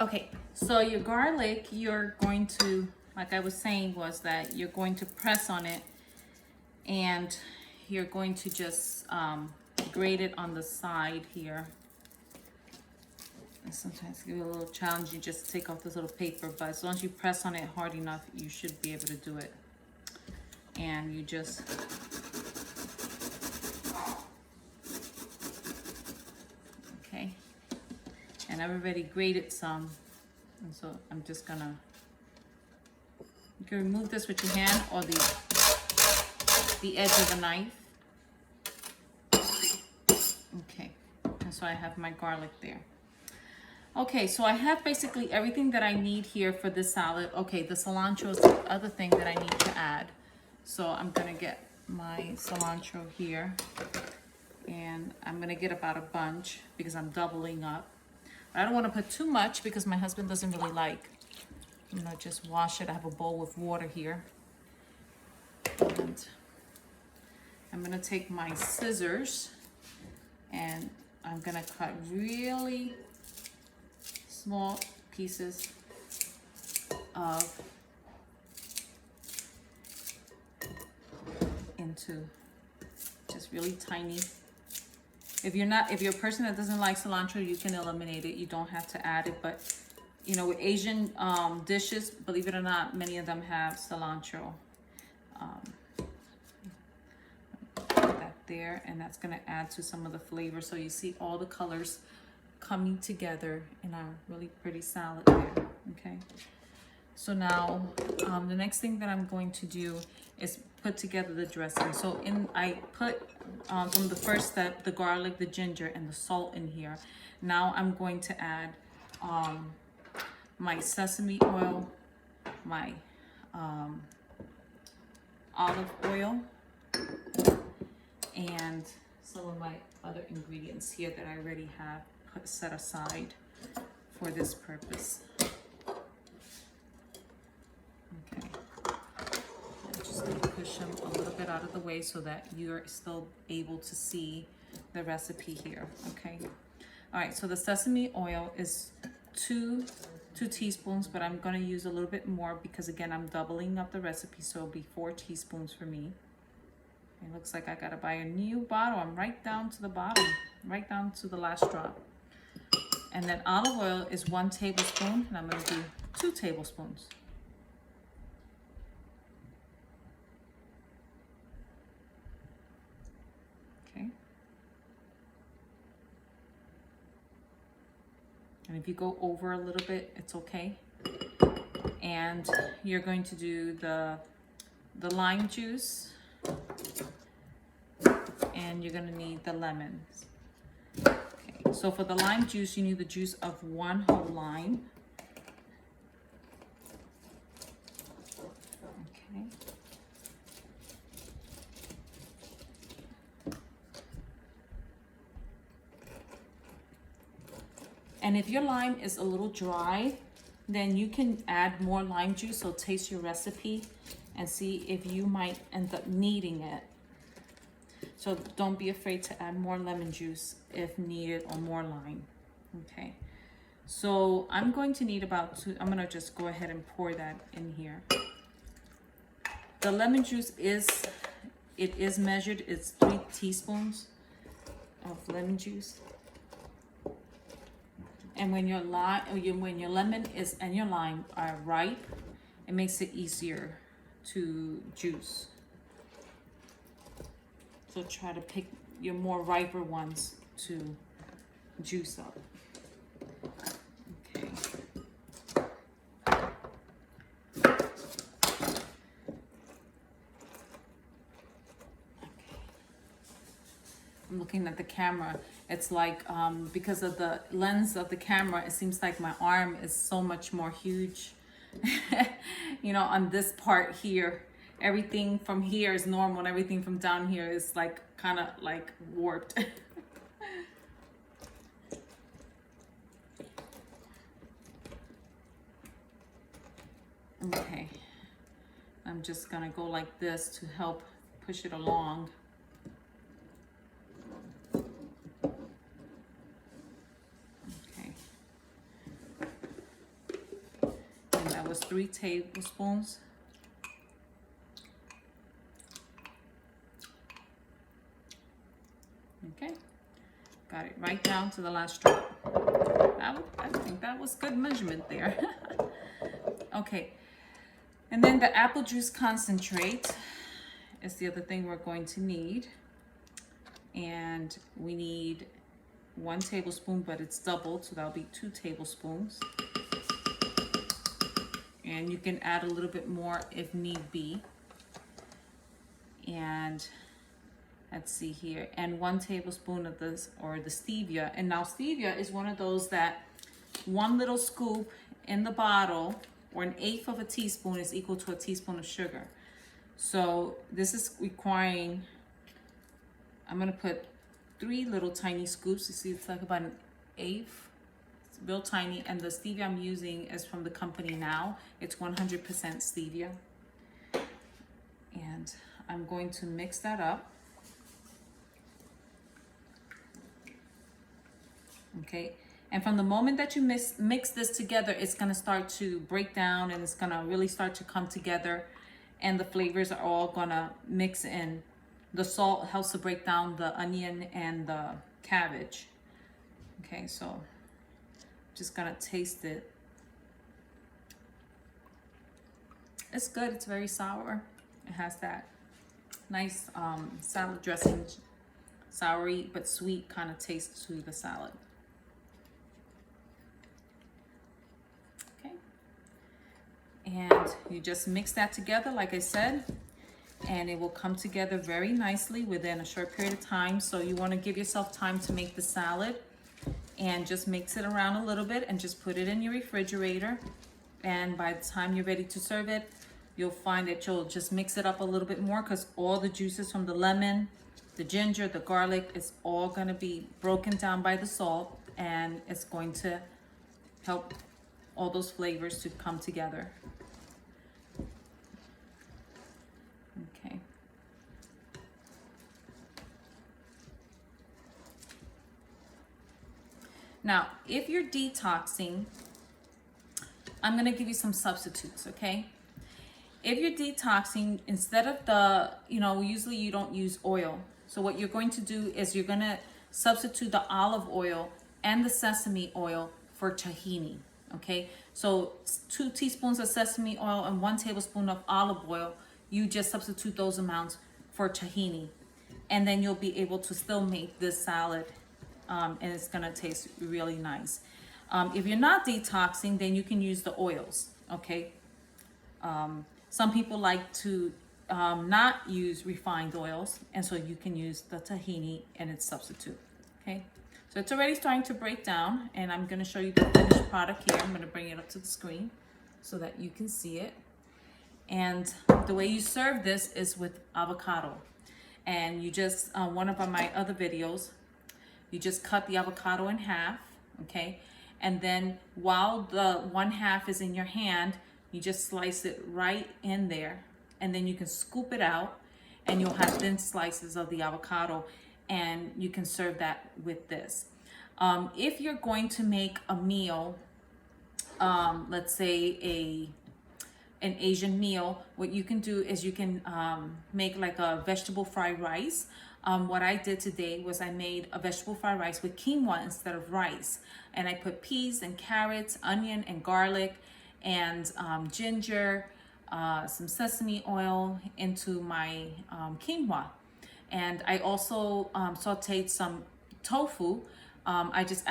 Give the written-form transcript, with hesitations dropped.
Okay, so your garlic, you're going to, like I was saying, was that you're going to press on it and you're going to just grate it on the side here. And sometimes it can be a little challenging just to take off this little paper, but as long as you press on it hard enough, you should be able to do it. And you just okay. And I've already grated some, and so I'm just gonna. You can remove this with your hand or the edge of a knife. Okay, and so I have my garlic there. Okay, so I have basically everything that I need here for this salad. Okay, the cilantro is the other thing that I need to add. So I'm gonna get my cilantro here, and I'm gonna get about a bunch because I'm doubling up. I don't wanna put too much because my husband doesn't really like. I'm gonna just wash it. I have a bowl with water here. And I'm gonna take my scissors and I'm gonna cut really small pieces of into just really tiny. If you're a person that doesn't like cilantro, you can eliminate it. You don't have to add it, but you know, with Asian dishes, believe it or not, many of them have cilantro. Put that there, and that's gonna add to some of the flavor. So you see all the colors coming together in our really pretty salad there, okay? So now, the next thing that I'm going to do is put together the dressing. So I put, from the first step, the garlic, the ginger, and the salt in here. Now I'm going to add my sesame oil, my olive oil, and some of my other ingredients here that I already have set aside for this purpose. Okay, I'm just going to push them a little bit out of the way so that you're still able to see the recipe here. Okay, all right, so the sesame oil is two teaspoons, but I'm going to use a little bit more because again I'm doubling up the recipe, so it'll be 4 teaspoons for me. It looks like I gotta buy a new bottle. I'm right down to the bottom, right down to the last drop. And then olive oil is 1 tablespoon, and I'm gonna do 2 tablespoons. Okay. And if you go over a little bit, it's okay. And you're going to do the lime juice, and you're gonna need the lemons. Okay, so for the lime juice, you need the juice of 1 whole lime. Okay. And if your lime is a little dry, then you can add more lime juice, so taste your recipe and see if you might end up needing it. So don't be afraid to add more lemon juice if needed, or more lime. Okay, so I'm going to need about 2. I'm gonna just go ahead and pour that in here. The lemon juice is measured. It's 3 teaspoons of lemon juice. And when your lemon is and your lime are ripe, it makes it easier to juice. So try to pick your more riper ones to juice up. Okay. I'm looking at the camera. It's like, because of the lens of the camera, it seems like my arm is so much more huge. You know, on this part here, everything from here is normal and everything from down here is like kind of like warped. Okay, I'm just gonna go like this to help push it along. Okay. was 3 tablespoons. Okay, got it right down to the last drop. I think that was good measurement there. Okay, and then the apple juice concentrate is the other thing we're going to need. And we need 1 tablespoon, but it's doubled, so that'll be 2 tablespoons. And you can add a little bit more if need be. And let's see here, and 1 tablespoon of this, or the stevia. And now stevia is one of those that 1 little scoop in the bottle, or 1/8 of a teaspoon, is equal to a teaspoon of sugar. So this is requiring, I'm gonna put 3 little tiny scoops. You see, it's like about 1/8. It's real tiny. And the stevia I'm using is from the company Now. It's 100% stevia. And I'm going to mix that up. Okay, and from the moment that you mix this together, it's gonna start to break down, and it's gonna really start to come together, and the flavors are all gonna mix in. The salt helps to break down the onion and the cabbage. Okay, so just gonna taste it. It's good. It's very sour. It has that nice salad dressing, soury but sweet kind of taste to the salad. Okay, and you just mix that together, like I said, and it will come together very nicely within a short period of time. So you want to give yourself time to make the salad, and just mix it around a little bit and just put it in your refrigerator. And by the time you're ready to serve it, you'll find that you'll just mix it up a little bit more, because all the juices from the lemon, the ginger, the garlic, is all going to be broken down by the salt, and it's going to help all those flavors to come together. Okay. Now, if you're detoxing, I'm going to give you some substitutes, okay? If you're detoxing, instead of the, usually you don't use oil. So what you're going to do is you're going to substitute the olive oil and the sesame oil for tahini, okay? So 2 teaspoons of sesame oil and 1 tablespoon of olive oil, you just substitute those amounts for tahini. And then you'll be able to still make this salad, and it's going to taste really nice. If you're not detoxing, then you can use the oils, okay? Some people like to not use refined oils, and so you can use the tahini and its substitute, okay? So it's already starting to break down, and I'm gonna show you the finished product here. I'm gonna bring it up to the screen so that you can see it. And the way you serve this is with avocado. And you just, one of my other videos, you just cut the avocado in half, okay? And then while the 1/2 is in your hand, you just slice it right in there, and then you can scoop it out, and you'll have thin slices of the avocado, and you can serve that with this. If you're going to make a meal, let's say an Asian meal, what you can do is you can make like a vegetable fried rice. What I did today was I made a vegetable fried rice with quinoa instead of rice, and I put peas and carrots, onion and garlic, and ginger, some sesame oil into my quinoa. And I also sauteed some tofu. I just added